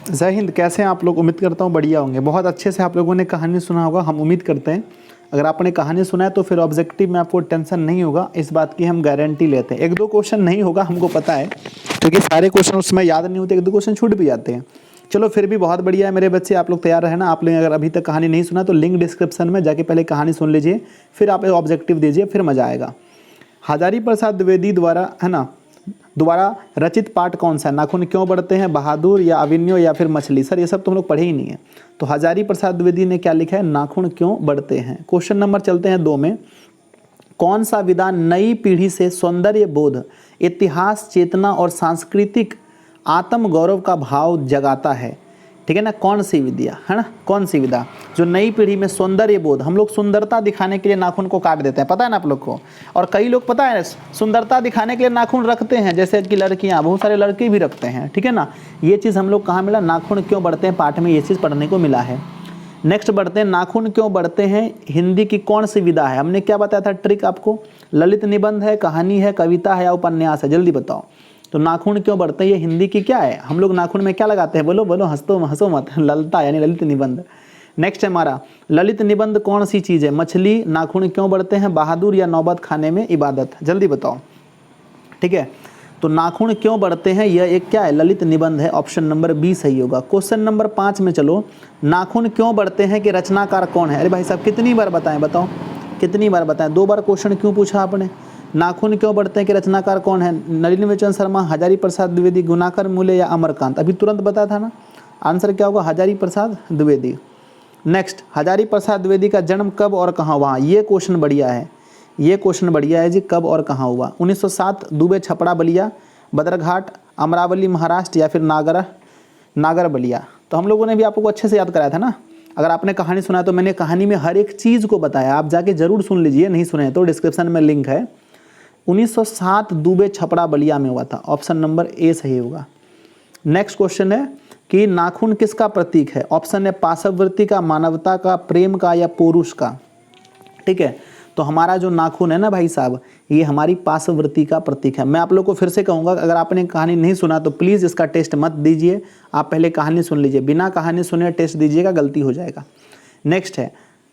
जय हिंद। कैसे हैं आप लोग? उम्मीद करता हूँ बढ़िया होंगे। बहुत अच्छे से आप लोगों ने कहानी सुना होगा, हम उम्मीद करते हैं। अगर आपने कहानी सुना है तो फिर ऑब्जेक्टिव में आपको टेंशन नहीं होगा, इस बात की हम गारंटी लेते हैं। एक दो क्वेश्चन नहीं होगा हमको पता है, क्योंकि सारे क्वेश्चन उसमें याद नहीं होते, एक दो क्वेश्चन छूट भी जाते हैं। चलो फिर भी बहुत बढ़िया है मेरे बच्चे, आप लोग तैयार रहे ना। आप लोग अगर अभी तक कहानी नहीं सुना तो लिंक डिस्क्रिप्शन में जाके पहले कहानी सुन लीजिए, फिर आप ऑब्जेक्टिव दीजिए, फिर मज़ा आएगा। हजारी प्रसाद द्विवेदी द्वारा, है ना, द्वारा रचित पाठ कौन सा है? नाखून क्यों बढ़ते हैं, बहादुर या अभिनव या फिर मछली? सर ये सब तो हम लोग पढ़े ही नहीं है। तो हजारी प्रसाद द्विवेदी ने क्या लिखा है? नाखून क्यों बढ़ते हैं। क्वेश्चन नंबर चलते हैं 2 में। कौन सा विधान नई पीढ़ी से सौंदर्य बोध, इतिहास चेतना और सांस्कृतिक आत्म गौरव का भाव जगाता है? ठीक है ना, कौन सी विद्या, है ना, कौन सी विधा जो नई पीढ़ी में सौंदर्य बोध, हम लोग सुंदरता दिखाने के लिए नाखून को काट देते हैं, पता है ना आप लोग को। और कई लोग पता है सुंदरता दिखाने के लिए नाखून रखते हैं, जैसे कि लड़कियां, बहुत सारे लड़के भी रखते हैं, ठीक है ना। ये चीज़ हम लोग कहाँ मिला? नाखून क्यों बढ़ते हैं पाठ में ये चीज़ पढ़ने को मिला है। नेक्स्ट बढ़ते हैं, नाखून क्यों बढ़ते हैं हिंदी की कौन सी विधा है? हमने क्या बताया था ट्रिक आपको? ललित निबंध है, कहानी है, कविता है या उपन्यास है? जल्दी बताओ। तो नाखून क्यों बढ़ते हैं ये हिंदी की क्या है? हम लोग नाखून में क्या लगाते हैं? बोलो बोलो, हंसो मत। ललता यानी ललित निबंध। नेक्स्ट है हमारा, ललित निबंध कौन सी चीज़ है? मछली। नाखून क्यों बढ़ते हैं? बहादुर या नौबत खाने में इबादत? जल्दी बताओ। ठीक है, तो नाखून क्यों बढ़ते हैं यह एक क्या है? ललित निबंध है। ऑप्शन नंबर बी सही होगा। क्वेश्चन नंबर 5 में चलो, नाखून क्यों बढ़ते हैं कि रचनाकार कौन है? अरे भाई साहब कितनी बार बताएं, बताओ कितनी बार बताएं? 2 बार क्वेश्चन क्यों पूछा आपने? नाखून क्यों बढ़ते हैं कि रचनाकार कौन है? नलिनीलोचन शर्मा, हजारी प्रसाद द्विवेदी, गुणाकर मूले या अमरकांत? अभी तुरंत बताया था ना, आंसर क्या होगा? हजारी प्रसाद द्विवेदी। नेक्स्ट, हजारी प्रसाद द्विवेदी का जन्म कब और कहाँ हुआ? ये क्वेश्चन बढ़िया है, ये क्वेश्चन बढ़िया है जी। कब और कहाँ हुआ? 1907 दुबे छपड़ा बलिया, बदरघाट, अमरावली महाराष्ट्र या फिर नागर बलिया? तो हम लोगों ने भी आपको अच्छे से याद कराया था ना। अगर आपने कहानी सुना तो मैंने कहानी में हर एक चीज़ को बताया, आप जाके जरूर सुन लीजिए, नहीं सुने तो डिस्क्रिप्शन में लिंक है। 1907 दुबे छपड़ा बलिया में हुआ था। ऑप्शन नंबर ए सही होगा। नेक्स्ट क्वेश्चन है कि नाखून किसका प्रतीक है? ऑप्शन है पाशवृत्ति का, मानवता का, प्रेम का या पौरुष का? ठीक है, तो हमारा जो नाखून है ना भाई साहब, ये हमारी पाशवृत्ति का प्रतीक है। मैं आप लोग को फिर से कहूँगा, अगर आपने कहानी नहीं सुना तो प्लीज़ इसका टेस्ट मत दीजिए, आप पहले कहानी सुन लीजिए, बिना कहानी सुने टेस्ट दीजिएगा, गलती हो जाएगा। नेक्स्ट है,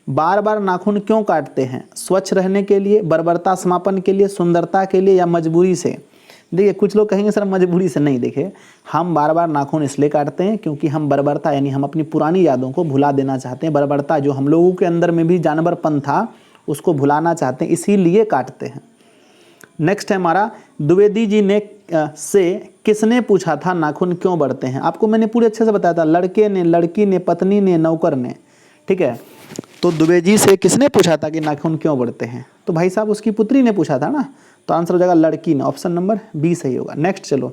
बार बार नाखून क्यों काटते हैं? स्वच्छ रहने के लिए, बर्बरता समापन के लिए, सुंदरता के लिए या मजबूरी से? देखिए कुछ लोग कहेंगे सर मजबूरी से नहीं, देखिए हम बार बार नाखून इसलिए काटते हैं क्योंकि हम बर्बरता यानी हम अपनी पुरानी यादों को भुला देना चाहते हैं। बर्बरता जो हम लोगों के अंदर में भी जानवरपन था उसको भुलाना चाहते हैं, इसीलिए काटते हैं। नेक्स्ट है हमारा, द्विवेदी जी ने से किसने पूछा था नाखून क्यों बढ़ते हैं? आपको मैंने पूरे अच्छे से बताया था, लड़के ने, लड़की ने, पत्नी ने, नौकर ने। ठीक है, तो द्विवेदी से किसने पूछा था कि नाखून क्यों बढ़ते हैं? तो भाई साहब उसकी पुत्री ने पूछा था ना, तो आंसर हो जाएगा लड़की ने। ऑप्शन नंबर बी सही होगा। नेक्स्ट चलो,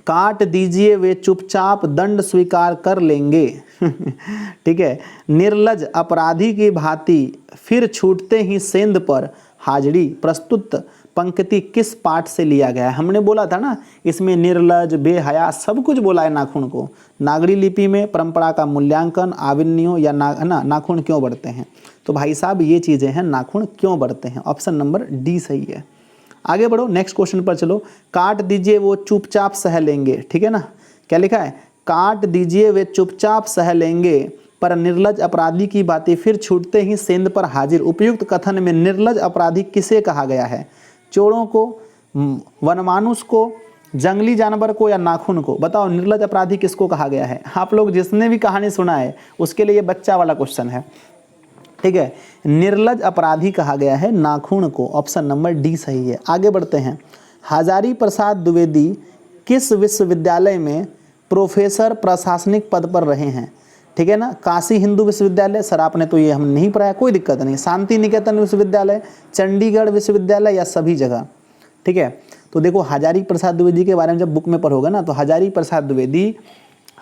काट दीजिए वे चुपचाप दंड स्वीकार कर लेंगे। ठीक है, निर्लज अपराधी की भांति फिर छूटते ही सेंध पर हाजिरी प्रस्तुत पंक्ति किस पाठ से लिया गया है? हमने बोला था ना इसमें निर्लज, बेहया सब कुछ बोला है नाखून को। नागरी लिपि में, परंपरा का मूल्यांकन, आविन्यो या नाखून क्यों बढ़ते हैं? तो भाई साहब ये चीज़ें हैं नाखून क्यों बढ़ते हैं। ऑप्शन नंबर डी सही है। आगे बढ़ो, नेक्स्ट क्वेश्चन पर चलो। काट दीजिए वो चुपचाप सह लेंगे, ठीक है ना, क्या लिखा है? काट दीजिए वे चुपचाप सह लेंगे पर निर्लज अपराधी की बातें फिर छूटते ही सेंध पर हाजिर। उपयुक्त कथन में निर्लज अपराधी किसे कहा गया है? चोरों को, वनमानुष को, जंगली जानवर को या नाखून को? बताओ निर्लज अपराधी किसको कहा गया है? आप लोग जिसने भी कहानी सुना है उसके लिए बच्चा वाला क्वेश्चन है। ठीक है, निर्लज अपराधी कहा गया है नाखून को। ऑप्शन नंबर डी सही है। आगे बढ़ते हैं, हजारी प्रसाद द्विवेदी किस विश्वविद्यालय में प्रोफेसर प्रशासनिक पद पर रहे हैं? ठीक है ना, काशी हिंदू विश्वविद्यालय, सर आपने तो ये हम नहीं पढ़ाया, कोई दिक्कत नहीं। शांति निकेतन विश्वविद्यालय, चंडीगढ़ विश्वविद्यालय या सभी जगह? ठीक है, तो देखो हजारी प्रसाद द्विवेदी के बारे में जब बुक में पढ़ोगे ना, तो हजारी प्रसाद द्विवेदी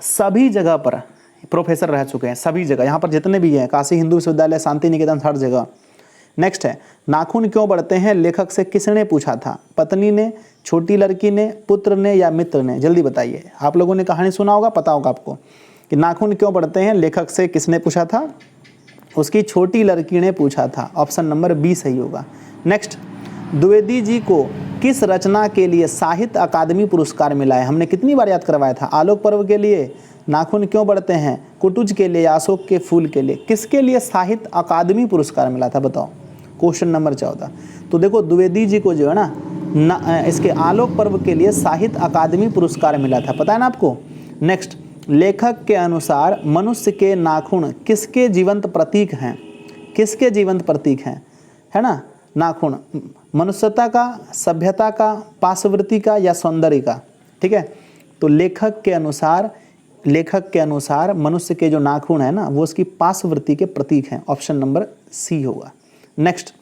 सभी जगह पर प्रोफेसर रह चुके हैं, सभी जगह, यहाँ पर जितने भी हैं, काशी हिंदू विश्वविद्यालय, शांति निकेतन, हर जगह। नेक्स्ट है, नाखून क्यों बढ़ते हैं लेखक से किसने पूछा था? पत्नी ने, छोटी लड़की ने, पुत्र ने या मित्र ने? जल्दी बताइए। आप लोगों ने कहानी सुना होगा, पता होगा आपको कि नाखून क्यों बढ़ते हैं लेखक से किसने पूछा था? उसकी छोटी लड़की ने पूछा था। ऑप्शन नंबर बी सही होगा। नेक्स्ट, द्विवेदी जी को किस रचना के लिए साहित्य अकादमी पुरस्कार मिला है? हमने कितनी बार याद करवाया था? आलोक पर्व के लिए, नाखून क्यों बढ़ते हैं, कुटुज के लिए, अशोक के फूल के लिए, किसके लिए साहित्य अकादमी पुरस्कार मिला था बताओ? Question number 14। तो देखो द्विवेदी जी को जो है ना इसके आलोक पर्व के लिए साहित्य अकादमी पुरस्कार मिला था, पता है ना आपको। नेक्स्ट, लेखक के अनुसार मनुष्य के नाखून किसके जीवंत प्रतीक हैं? किसके जीवंत प्रतीक हैं, है ना? नाखून मनुष्यता का, सभ्यता का, पार्श्ववृत्ति का या सौंदर्य का? ठीक है, तो लेखक के अनुसार मनुष्य के जो नाखून है ना वो उसकी पार्श्ववृत्ति के प्रतीक हैं। ऑप्शन नंबर सी होगा। नेक्स्ट,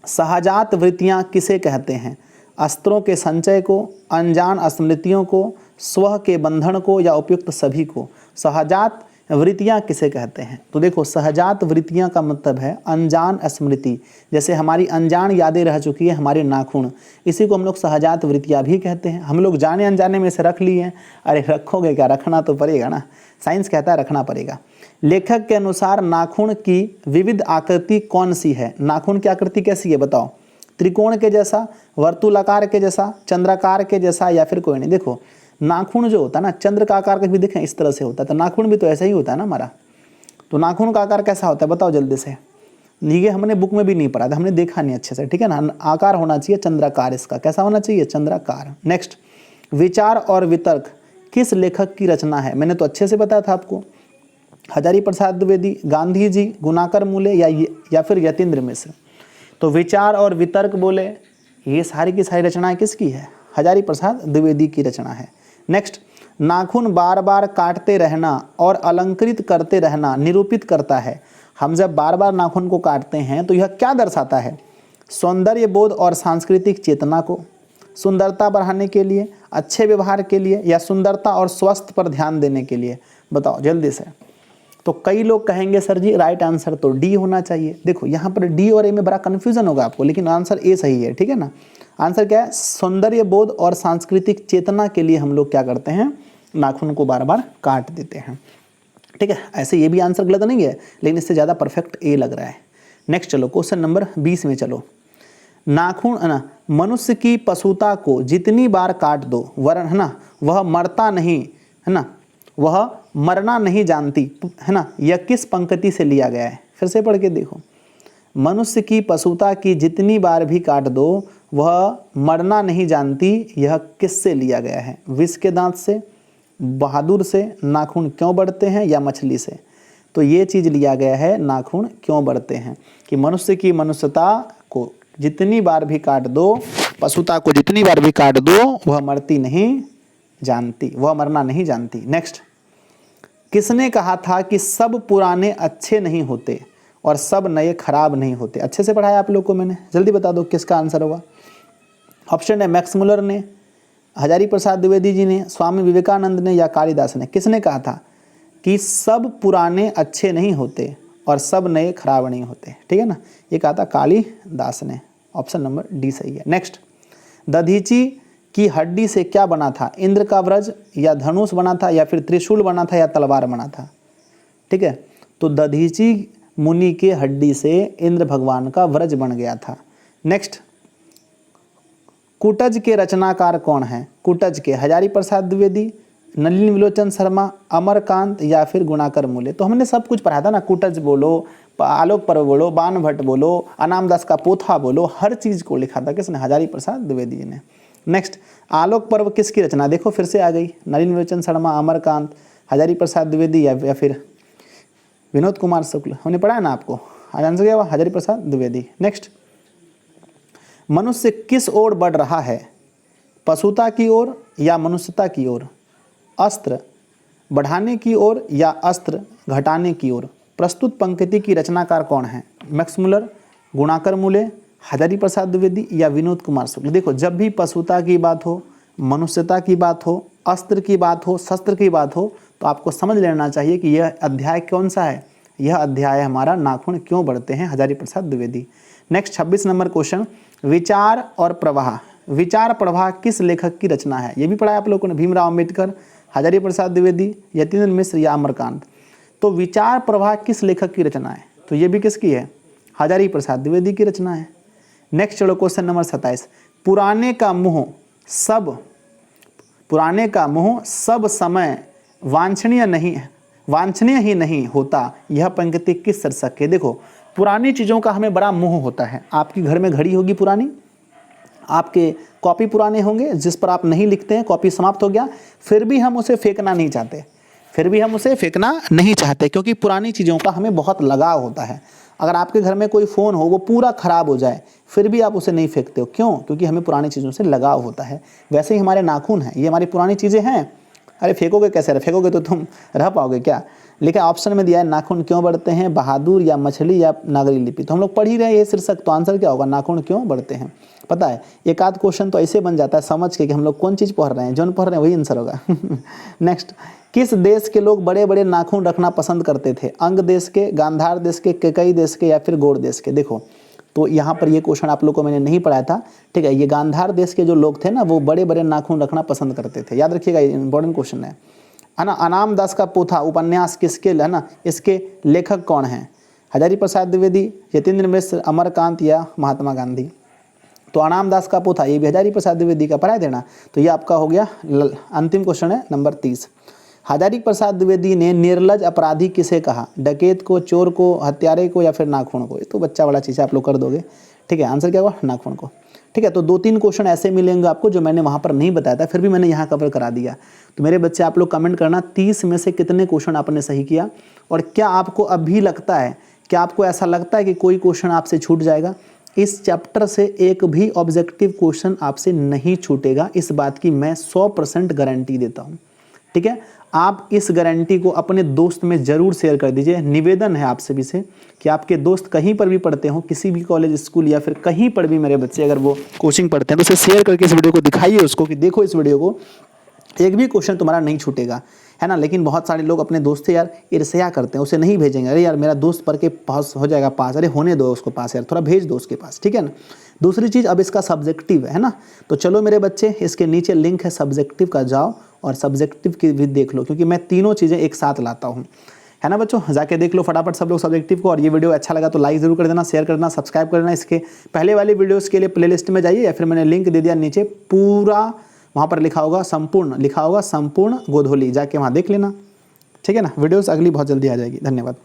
सहजात वृत्तियां किसे कहते हैं? अस्त्रों के संचय को, अनजान स्मृतियों को, स्व के बंधन को या उपयुक्त सभी को? सहजात वृत्तियां किसे कहते हैं? तो देखो सहजात वृत्तियां का मतलब है अनजान स्मृति, जैसे हमारी अनजान यादें रह चुकी है हमारे नाखून, इसी को हम लोग सहजात वृत्तियां भी कहते हैं। हम लोग जाने अनजाने में से रख लिए हैं। अरे रखोगे क्या, रखना तो पड़ेगा ना, साइंस कहता है रखना पड़ेगा। लेखक के अनुसार नाखून की विविध आकृति कौन सी है? नाखून की आकृति कैसी है बताओ? त्रिकोण के जैसा, वर्तुलाकार के जैसा, चंद्राकार के जैसा या फिर कोई नहीं? देखो नाखून जो होता है ना चंद्र का आकार का भी देखें इस तरह से होता है, तो नाखून भी तो ऐसा ही होता है ना हमारा। तो नाखून का आकार कैसा होता है बताओ जल्दी से? ये हमने बुक में भी नहीं पढ़ा था, हमने देखा नहीं अच्छे से, ठीक है ना। आकार होना चाहिए चंद्राकार, इसका कैसा होना चाहिए? चंद्राकार। नेक्स्ट, विचार और वितर्क किस लेखक की रचना है? मैंने तो अच्छे से बताया था आपको, हजारी प्रसाद द्विवेदी, गांधी जी, गुणाकर मूले या फिर यतीन्द्र मिश्र। तो विचार और वितर्क बोले ये सारी की सारी रचनाएं किसकी है? हजारी प्रसाद द्विवेदी की रचना है। नेक्स्ट, नाखून बार बार काटते रहना और अलंकृत करते रहना निरूपित करता है। हम जब बार बार नाखून को काटते हैं तो यह क्या दर्शाता है? सौंदर्य बोध और सांस्कृतिक चेतना को, सुंदरता बढ़ाने के लिए, अच्छे व्यवहार के लिए या सुंदरता और स्वास्थ्य पर ध्यान देने के लिए? बताओ जल्दी से। तो कई लोग कहेंगे सर जी राइट आंसर तो डी होना चाहिए। देखो यहाँ पर डी और ए में बड़ा कन्फ्यूजन होगा आपको, लेकिन आंसर ए सही है, ठीक है ना। आंसर क्या है? सौंदर्य बोध और सांस्कृतिक चेतना के लिए हम लोग क्या करते हैं? नाखून को बार बार काट देते हैं, ठीक है। ऐसे ये भी आंसर गलत नहीं है, लेकिन इससे ज़्यादा परफेक्ट ए लग रहा है। नेक्स्ट चलो क्वेश्चन नंबर 20 में चलो। नाखून है ना, मनुष्य की पशुता को जितनी बार काट दो वरन है ना वह मरता नहीं, है ना, वह मरना नहीं जानती, है ना, यह किस पंक्ति से लिया गया है? फिर से पढ़ के देखो। मनुष्य की पशुता की जितनी बार भी काट दो वह मरना नहीं जानती, यह किससे लिया गया है? विष के दांत से, बहादुर से, नाखून क्यों बढ़ते हैं या मछली से? तो ये चीज़ लिया गया है नाखून क्यों बढ़ते हैं, कि मनुष्य की मनुष्यता को जितनी बार भी काट दो, पशुता को जितनी बार भी काट दो वह मरती नहीं जानती, वह मरना नहीं जानती। नेक्स्ट, किसने कहा था कि सब पुराने अच्छे नहीं होते और सब नए खराब नहीं होते? अच्छे से पढ़ाया आप लोग को मैंने, जल्दी बता दो किसका आंसर होगा। ऑप्शन है मैक्स मुलर ने, हजारी प्रसाद द्विवेदी जी ने, स्वामी विवेकानंद ने या कालिदास ने। किसने कहा था कि सब पुराने अच्छे नहीं होते और सब नए खराब नहीं होते? ठीक है ना, ये कहा था कालिदास ने। ऑप्शन नंबर डी सही है। नेक्स्ट, दधीची की हड्डी से क्या बना था? इंद्र का व्रज या धनुष बना था या फिर त्रिशूल बना था या तलवार बना था? ठीक है, तो दधीची मुनि के हड्डी से इंद्र भगवान का व्रज बन गया था। नेक्स्ट, कुटज के रचनाकार कौन है? कुटज के हजारी प्रसाद द्विवेदी, नलिनी विलोचन शर्मा, अमरकांत या फिर गुणाकर मूले। तो हमने सब कुछ पढ़ा था ना, कुटज बोलो, आलोक पर्व बोलो, बाण भट्ट बोलो, अनामदास का पोथा बोलो, हर चीज़ को लिखा था किसने? हजारी प्रसाद द्विवेदी जी ने। नेक्स्ट, आलोक पर्व किसकी रचना? देखो फिर से आ गई, नलिनी विलोचन शर्मा, अमरकांत, हजारी प्रसाद द्विवेदी या फिर विनोद कुमार शुक्ल। हमने पढ़ा है ना आपको, आंसर क्या हुआ? हजारी प्रसाद द्विवेदी। नेक्स्ट, मनुष्य किस ओर बढ़ रहा है? पशुता की ओर या मनुष्यता की ओर? अस्त्र बढ़ाने की ओर या अस्त्र घटाने की ओर? प्रस्तुत पंक्ति की रचनाकार कौन है? मैक्स मुलर, गुणाकर मूले, हजारी प्रसाद द्विवेदी या विनोद कुमार शुक्ल। देखो जब भी पशुता की बात हो, मनुष्यता की बात हो, अस्त्र की बात हो, शस्त्र की बात हो, तो आपको समझ लेना चाहिए कि यह अध्याय कौन सा है? यह अध्याय हमारा नाखून क्यों बढ़ते हैं, Hazari Prasad Dwivedi. Next 26 number question, विचार और प्रवाह। विचार प्रवाह किस लेखक की रचना है? ये भी पढ़ा है आप लोगों ने, भीमराव अम्बेडकर, हजारी प्रसाद द्विवेदी, यतीन्द्र मिश्र या अमरकांत। तो विचार प्रवाह किस लेखक की रचना है? तो ये भी किसकी है? हजारी प्रसाद द्विवेदी की रचना है। नेक्स्ट चलो क्वेश्चन नंबर 27, पुराने का मुंह सब समय वांछनीय ही नहीं होता, यह पंक्ति किस शीर्षक के। देखो पुरानी चीज़ों का हमें बड़ा मोह होता है। आपकी घर में घड़ी होगी पुरानी, आपके कॉपी पुराने होंगे जिस पर आप नहीं लिखते हैं, कॉपी समाप्त हो गया, फिर भी हम उसे फेंकना नहीं चाहते, क्योंकि पुरानी चीज़ों का हमें बहुत लगाव होता है। अगर आपके घर में कोई फ़ोन हो, वो पूरा ख़राब हो जाए, फिर भी आप उसे नहीं फेंकते हो, क्यों? क्योंकि हमें पुरानी चीज़ों से लगाव होता है। वैसे ही हमारे नाखून हैं, ये हमारी पुरानी चीज़ें हैं। अरे फेंकोगे कैसे? फेंकोगे तो तुम रह पाओगे क्या? लेकिन ऑप्शन में दिया है नाखून क्यों बढ़ते हैं, बहादुर या मछली या नागरी लिपि। तो हम लोग पढ़ ही रहे हैं ये शीर्षक, तो आंसर क्या होगा? नाखून क्यों बढ़ते हैं। पता है एक आध क्वेश्चन तो ऐसे बन जाता है समझ के कि हम लोग कौन चीज़ पढ़ रहे हैं, जो पढ़ रहे हैं वही आंसर होगा। नेक्स्ट, किस देश के लोग बड़े बड़े नाखून रखना पसंद करते थे? अंग देश के, गांधार देश के, केकई देश के या फिर गौड़ देश के। देखो तो यहाँ पर ये क्वेश्चन आप लोग को मैंने नहीं पढ़ाया था, ठीक है। ये गांधार देश के जो लोग थे ना, वो बड़े बड़े नाखून रखना पसंद करते थे, याद रखिएगा, इंपॉर्टेंट क्वेश्चन है ना। अनाम दास का पोथा उपन्यास किसके है ना, इसके लेखक कौन हैं? हजारी प्रसाद द्विवेदी, यतीन्द्र मिश्र, अमरकांत या महात्मा गांधी। तो अनाम दास का पोथा ये भी हजारी प्रसाद द्विवेदी का, पढ़ा देना। तो ये आपका हो गया अंतिम क्वेश्चन है नंबर 30। हजारी प्रसाद द्विवेदी ने निर्लज अपराधी किसे कहा? डकैत को, चोर को, हत्यारे को या फिर नाखून को। ये तो बच्चा वाला चीज़ आप लोग कर दोगे, ठीक है। आंसर क्या होगा? नाखून को, ठीक है। तो 2-3 क्वेश्चन ऐसे मिलेंगे आपको जो मैंने वहाँ पर नहीं बताया था, फिर भी मैंने यहाँ कवर करा दिया। तो मेरे बच्चे आप लोग कमेंट करना 30 में से कितने क्वेश्चन आपने सही किया, और क्या आपको अभी लगता है, क्या आपको ऐसा लगता है कि कोई क्वेश्चन आपसे छूट जाएगा? इस चैप्टर से एक भी ऑब्जेक्टिव क्वेश्चन आपसे नहीं छूटेगा, इस बात की मैं 100% गारंटी देता हूँ, ठीक है। आप इस गारंटी को अपने दोस्त में ज़रूर शेयर कर दीजिए। निवेदन है आप सभी से कि आपके दोस्त कहीं पर भी पढ़ते हो, किसी भी कॉलेज, स्कूल या फिर कहीं पर भी मेरे बच्चे अगर वो कोचिंग पढ़ते हैं, तो उसे शेयर करके इस वीडियो को दिखाइए उसको कि देखो इस वीडियो को, एक भी क्वेश्चन तुम्हारा नहीं छूटेगा, है ना। लेकिन बहुत सारे लोग अपने दोस्त से यार ईर्ष्या करते हैं, उसे नहीं भेजेंगे। अरे यार मेरा दोस्त पढ़ के पास हो जाएगा पास, अरे होने दो उसको पास यार, थोड़ा भेज दो उसके पास, ठीक है ना। दूसरी चीज़, अब इसका सब्जेक्टिव है ना, तो चलो मेरे बच्चे इसके नीचे लिंक है सब्जेक्टिव का, जाओ और सब्जेक्टिव की भी देख लो, क्योंकि मैं तीनों चीज़ें एक साथ लाता हूँ, है ना बच्चों। जाके देख लो फटाफट सब लोग सब्जेक्टिव को। और ये वीडियो अच्छा लगा तो लाइक जरूर कर देना, शेयर कर देना, सब्सक्राइब कर देना। इसके पहले वाली वीडियोस के लिए प्लेलिस्ट में जाइए, या फिर मैंने लिंक दे दिया नीचे, पूरा वहाँ पर लिखा होगा संपूर्ण गोधोली, जाके वहाँ देख लेना, ठीक है ना। वीडियोस अगली बहुत जल्दी आ जाएगी। धन्यवाद।